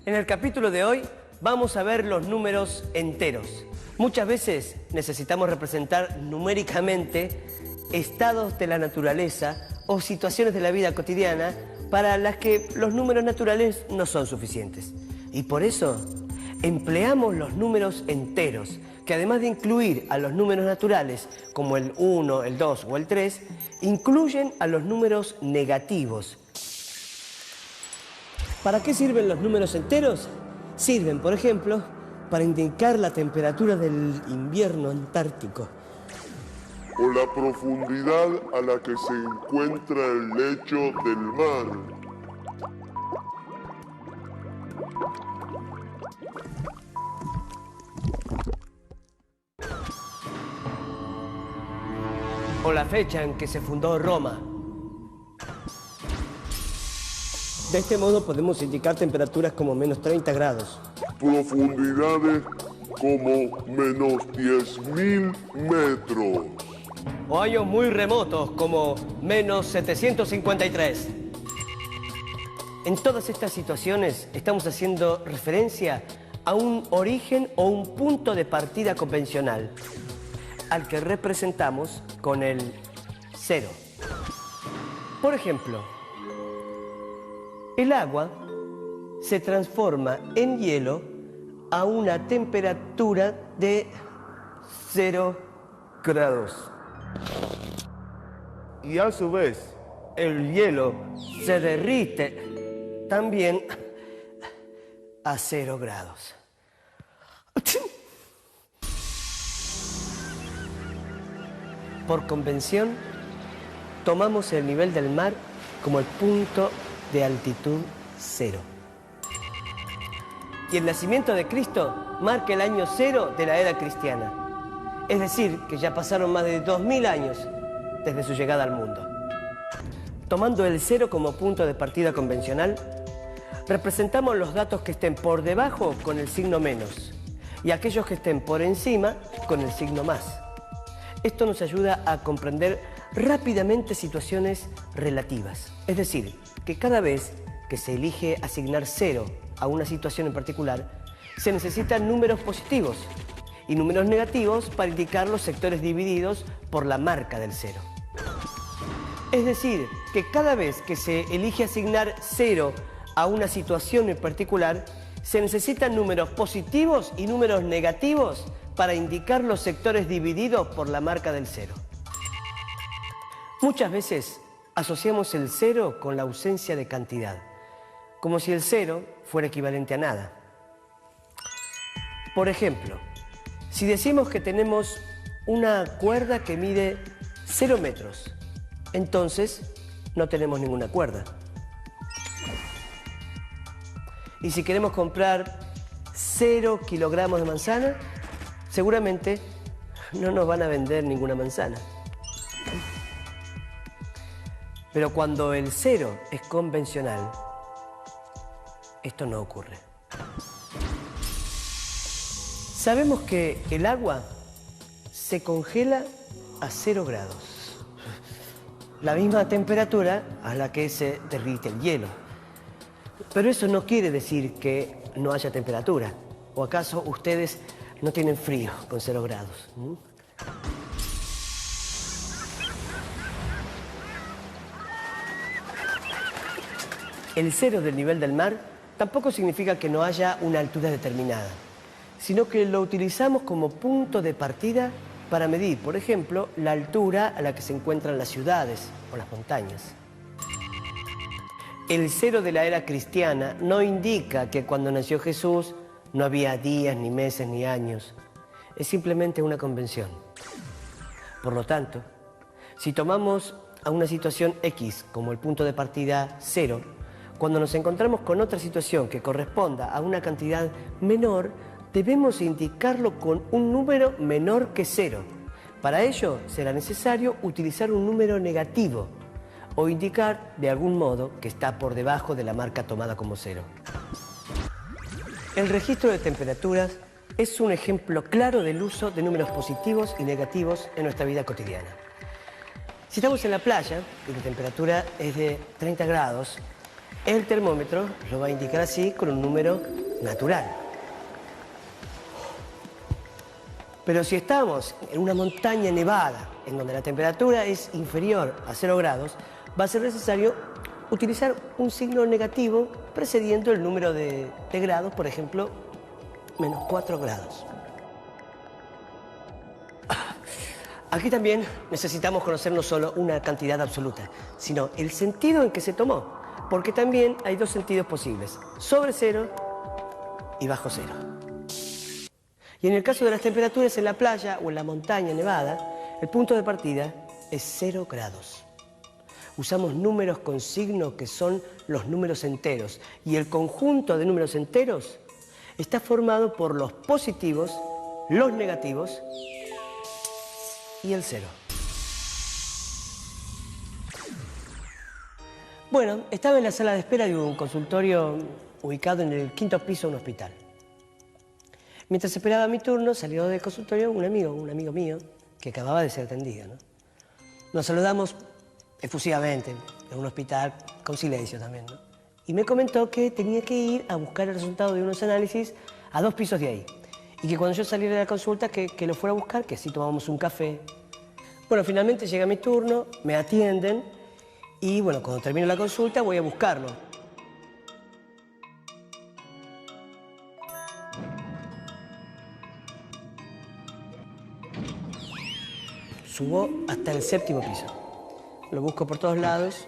En el capítulo de hoy vamos a ver los números enteros. Muchas veces necesitamos representar numéricamente estados de la naturaleza o situaciones de la vida cotidiana para las que los números naturales no son suficientes. Y por eso empleamos los números enteros, que además de incluir a los números naturales, como el 1, el 2 o el 3, incluyen a los números negativos. ¿Para qué sirven los números enteros? Sirven, por ejemplo, para indicar la temperatura del invierno antártico. O la profundidad a la que se encuentra el lecho del mar. O la fecha en que se fundó Roma. De este modo podemos indicar temperaturas como menos 30 grados. Profundidades como menos 10.000 metros. O años muy remotos como menos 753. En todas estas situaciones estamos haciendo referencia a un origen o un punto de partida convencional, al que representamos con el 0. Por ejemplo, el agua se transforma en hielo a una temperatura de 0 grados. Y a su vez, el hielo se derrite también a 0 grados. Por convención, tomamos el nivel del mar como el punto de altitud 0. Y el nacimiento de Cristo marca el año 0 de la era cristiana. Es decir, que ya pasaron más de 2000 años desde su llegada al mundo. Tomando el 0 como punto de partida convencional, representamos los datos que estén por debajo con el signo menos y aquellos que estén por encima con el signo más. Esto nos ayuda a comprender rápidamente situaciones relativas. Es decir, que cada vez que se elige asignar 0 a una situación en particular, se necesitan números positivos y números negativos para indicar los sectores divididos por la marca del 0. Es decir, que cada vez que se elige asignar 0 a una situación en particular, se necesitan números positivos y números negativos para indicar los sectores divididos por la marca del 0. Muchas veces asociamos el 0 con la ausencia de cantidad, como si el 0 fuera equivalente a nada. Por ejemplo, si decimos que tenemos una cuerda que mide 0 metros, entonces no tenemos ninguna cuerda. Y si queremos comprar 0 kilogramos de manzana, seguramente no nos van a vender ninguna manzana. Pero cuando el 0 es convencional, esto no ocurre. Sabemos que el agua se congela a 0 grados, la misma temperatura a la que se derrite el hielo. Pero eso no quiere decir que no haya temperatura. ¿O acaso ustedes no tienen frío con 0 grados? El 0 del nivel del mar tampoco significa que no haya una altura determinada, sino que lo utilizamos como punto de partida para medir, por ejemplo, la altura a la que se encuentran las ciudades o las montañas. El 0 de la era cristiana no indica que cuando nació Jesús no había días, ni meses, ni años. Es simplemente una convención. Por lo tanto, si tomamos a una situación X como el punto de partida 0, cuando nos encontramos con otra situación que corresponda a una cantidad menor, debemos indicarlo con un número menor que 0. Para ello será necesario utilizar un número negativo o indicar de algún modo que está por debajo de la marca tomada como 0. El registro de temperaturas es un ejemplo claro del uso de números positivos y negativos en nuestra vida cotidiana. Si estamos en la playa y la temperatura es de 30 grados, El termómetro lo va a indicar así con un número natural. Pero si estamos en una montaña nevada, en donde la temperatura es inferior a 0 grados, va a ser necesario utilizar un signo negativo precediendo el número de grados, por ejemplo, menos 4 grados. Aquí también necesitamos conocer no solo una cantidad absoluta, sino el sentido en que se tomó, porque también hay dos sentidos posibles, sobre 0 y bajo 0. Y en el caso de las temperaturas en la playa o en la montaña nevada, el punto de partida es 0 grados. Usamos números con signo que son los números enteros, y el conjunto de números enteros está formado por los positivos, los negativos y el 0. Bueno, estaba en la sala de espera de un consultorio ubicado en el 5º piso de un hospital. Mientras esperaba mi turno, salió del consultorio un amigo mío, que acababa de ser atendido, ¿no? Nos saludamos efusivamente en un hospital, con silencio también, ¿no? Y me comentó que tenía que ir a buscar el resultado de unos análisis a 2 pisos de ahí. Y que cuando yo saliera de la consulta, que lo fuera a buscar, que así tomábamos un café. Bueno, finalmente llega mi turno, me atienden y, bueno, cuando termino la consulta voy a buscarlo. Subo hasta el 7º piso. Lo busco por todos lados,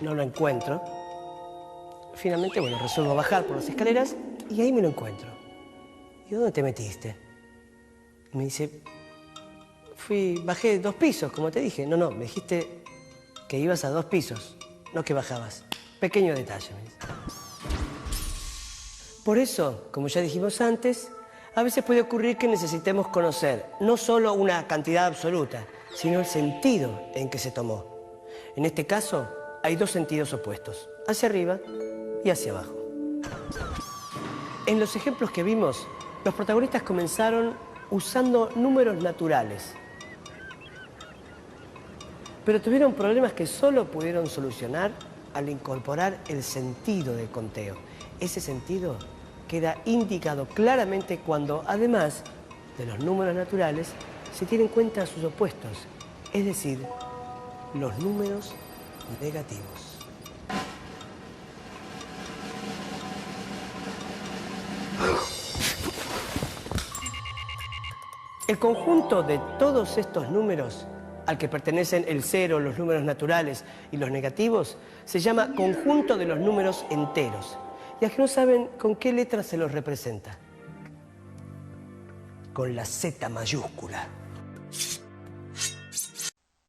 no lo encuentro. Finalmente, bueno, resuelvo bajar por las escaleras y ahí me lo encuentro. ¿Y dónde te metiste? Y me dice, bajé 2 pisos, como te dije. No, me dijiste que ibas a 2 pisos, no que bajabas. Pequeño detalle, me dice. Por eso, como ya dijimos antes, a veces puede ocurrir que necesitemos conocer no solo una cantidad absoluta, sino el sentido en que se tomó. En este caso, hay 2 sentidos opuestos, hacia arriba y hacia abajo. En los ejemplos que vimos, los protagonistas comenzaron usando números naturales, pero tuvieron problemas que solo pudieron solucionar al incorporar el sentido del conteo. Ese sentido queda indicado claramente cuando, además de los números naturales, se tienen en cuenta sus opuestos, es decir, los números negativos. El conjunto de todos estos números al que pertenecen el 0, los números naturales y los negativos, se llama conjunto de los números enteros. Y aquí no saben con qué letra se los representa. Con la Z mayúscula.